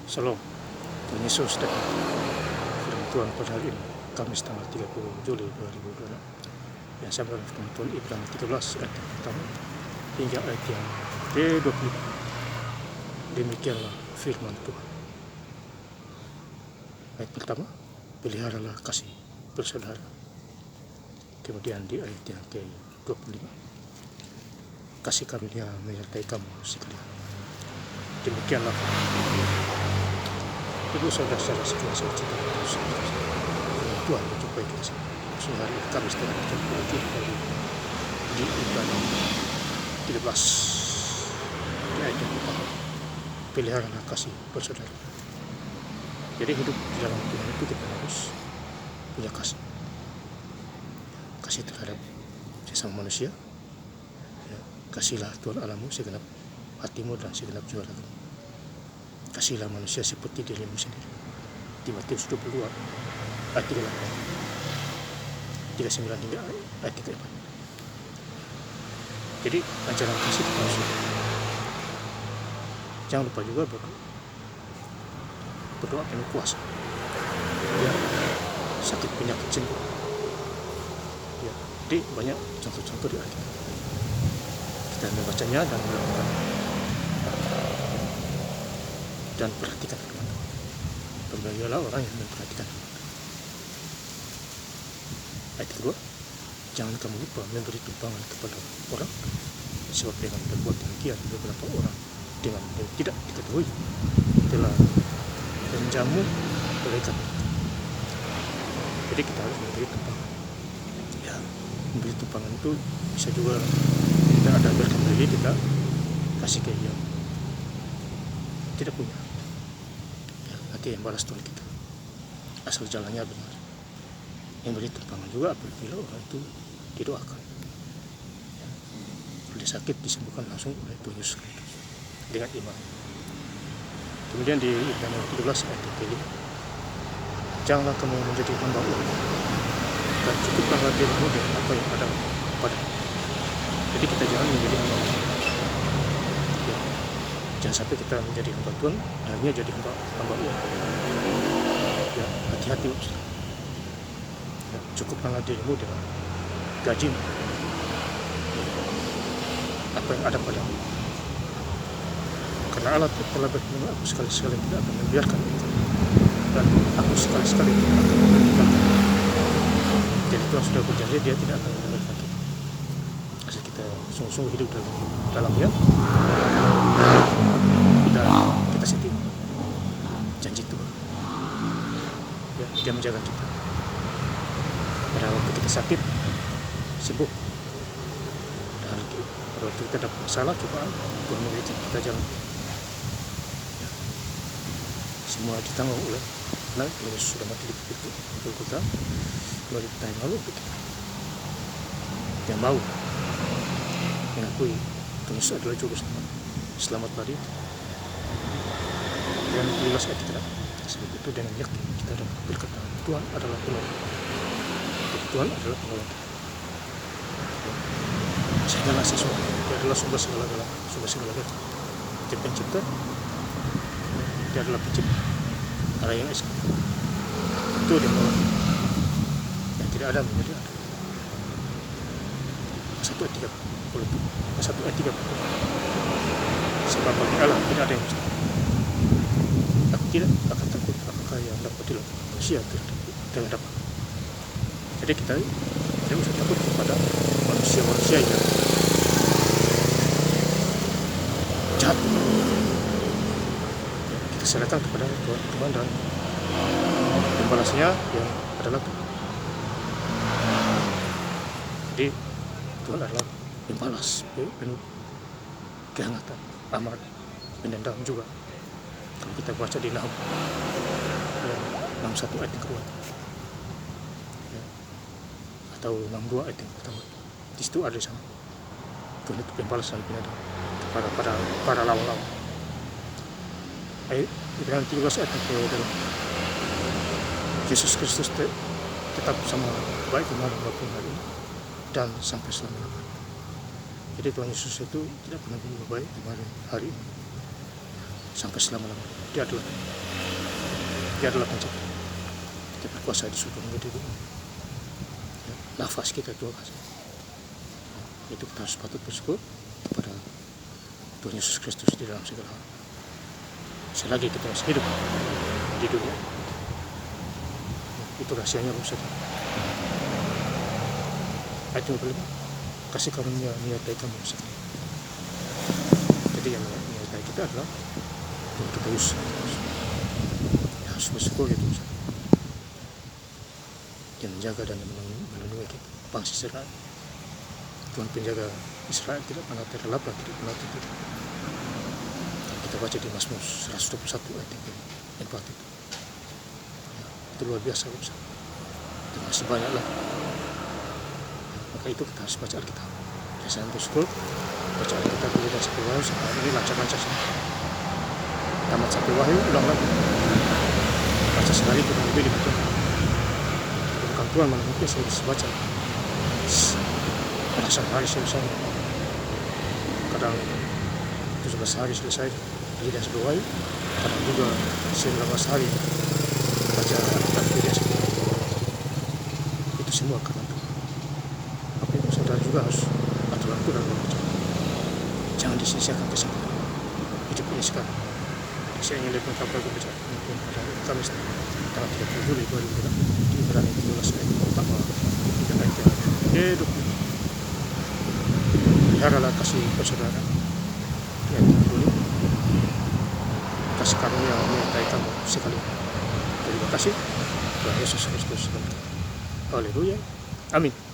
Shalom, Tuhan Yesus dan firman Tuhan pada hari ini, Kamis tanggal 30 Juli 2026, yang saya berada firman Tuhan Ibrani 13 ayat yang pertama hingga ayat yang ke-25. Demikianlah firman Tuhan. Ayat pertama, peliharalah kasih bersaudara. Kemudian di ayat yang ke-25, kasih karunia menyertai kamu sekalian. Demikianlah Ibu saudara-saudara sekelas kita Tuhan menjumpai kita khususnya hari Kamis tanggal 30 Juli di Ibrani 13 di ayat yang pertama, peliharalah kasih bersaudara. Jadi hidup di dalam Tuhan itu kita harus punya kasih terhadap sesama manusia. Ya, kasihlah Tuhan Allahmu segenap hatimu dan segenap jiwa ragamu. Kasihlah manusia seperti dirimu sendiri. Di Matius 22 ayat 38, 39 hingga ayat 34. Jadi ajaran kasih itu harus. Jangan lupa juga berdoa penuh kuasa. Ya, sakit penyakit sembuh. Ya, jadi banyak contoh-contoh di Alkitab. Kita membacanya dan melakukan dan perhatikan teman-teman. Berbahagialah orang yang memperhatikan. Ayat kedua, jangan kamu lupa memberi tumpangan kepada orang, sebab dengan berbuat demikian beberapa orang dengan yang tidak diketahui telah menjamu malaikat. Jadi kita harus memberi tumpangan. Ya, memberi tumpangan itu bisa juga kita ada berkat dari kita kasih ke yang tidak punya. Ya, nanti yang balas Tuhan kita. Asal jalannya benar. Yang beri tumpangan juga apabila orang itu didoakan. Ya, kalau dia sakit disembuhkan langsung oleh Tuhan Yesus dengan iman. Kemudian di Ibrani 13 ayat 5, janganlah kamu menjadi hamba uang, dan cukuplah dirimu dengan apa yang ada pada. Jadi kita jangan menjadi hamba uang. Ya, jangan sampai kita menjadi hamba Tuhan akhirnya jadi hamba uang. Ya, hati-hati. Ya, cukuplah dirimu dengan gajimu, apa yang ada padamu. Karena Allah telah berfirman, aku sekali-sekali tidak akan membiarkan itu, dan aku sekali-sekali tidak akan meninggalkan. Jadi Tuhan sudah berjanji dia tidak akan meninggalkan kita. Asal kita sungguh-sungguh hidup dalamnya, dan kita setia janji Tuhan. Ya, dia menjaga kita. Pada waktu kita sakit, sembuh. Dan pada waktu kita dapat masalah, cobaan, Tuhan memberi kita jalan. Ya, semua ditanggung oleh Tuhan Yesus sudah mati di Golgota 2000 tahun lalu untuk kita. Yang mau mengakui Tuhan Yesus adalah juru selamat bagi dan 15 ayat kita. Sebab itu dengan yakin kita dapat berkata, Tuhan adalah penolong. Tuhan adalah penolong. Segala sesuatu, dia adalah sumber segala-galanya. Dia pencipta, dia adalah pencipta. Ada yang esa. Itu dia menolong. Yang tidak ada menjadi ada. 1 ayat 30. Sebab bagi Allah tidak ada yang mustahil. Aku tidak akan takut apakah yang dapat dilakukan manusia dengan dapat. Jadi kita tidak usah takut kepada manusia-manusia yang jahat. Kita serahkan kepada Tuhan dan pembalasnya yang adalah Tuhan. Jadi Tuhan adalah pembalas penuh kehangatan, amarah, pendendam juga. Kalau kita baca di Nahum 61 ayat yang kedua, ya, atau 62 ayat yang pertama, di situ ada sama Tuhan itu pembalas dan pendendam kepada para lawan-lawan. Ayat 13 ayat yang kedua, Yesus Kristus tetap sama baik kemarin maupun hari ini dan sampai selama-lamanya. Jadi Tuhan Yesus itu tidak pernah berubah baik kemarin hari ini sampai selama-lamanya. Dia adalah Dia adalah pencipta. Dia berkuasa di surga dan di bumi. Ya, nafas kita Tuhan kasih. Itu kita harus patut bersyukur kepada Tuhan Yesus Kristus di dalam segala hal. Selagi kita masih hidup di dunia, itu rahasianya Bapak. Ayat 25, kasih karunia menyertai kamu sekali. Jadi yang menyertai kita adalah Tuhan kita Yesus. Ya, harus bersyukur itu Ustaz. Yang menjaga dan melindungi kita, bangsa Israel. Tuhan penjaga Israel tidak pernah terlelap, tidak pernah tidur. Kita baca di Mazmur 121 ayat 4 itu. Ya, itu luar biasa Ustaz. Dan masih banyak lah. Maka itu kita harus baca Alkitab. Biasanya bersyukur, baca Alkitab dulu dan sampai Wahyu, sampai ini lancar-lancar saja. Tamat sampai Wahyu, ulang lagi. Baca sekali kurang lebih 5 jam. Bukan Tuhan, mana mungkin saya bisa baca. Pada saat hari selesai, kadang 17 hari selesai, beli dan sampai Wahyu. Kadang juga 19 hari baca Alkitab beli dan sampai Wahyu. Itu semua karena Tuhan. Saudara juga harus atur waktu dalam membaca. Jangan disia-siakan kesempatan hidup ini sekarang. Saya ingin lihat kabar berbicara mungkin pada Kamis tanggal 30 Juli 2006 di Ibrani 13 ayat pertama dan ayat yang hidup. Peliharalah kasih persaudaraan. Ayat 30. Kasih karunia menyertai kamu sekali. Terima kasih Tuhan Yesus Kristus. Haleluya. Amin.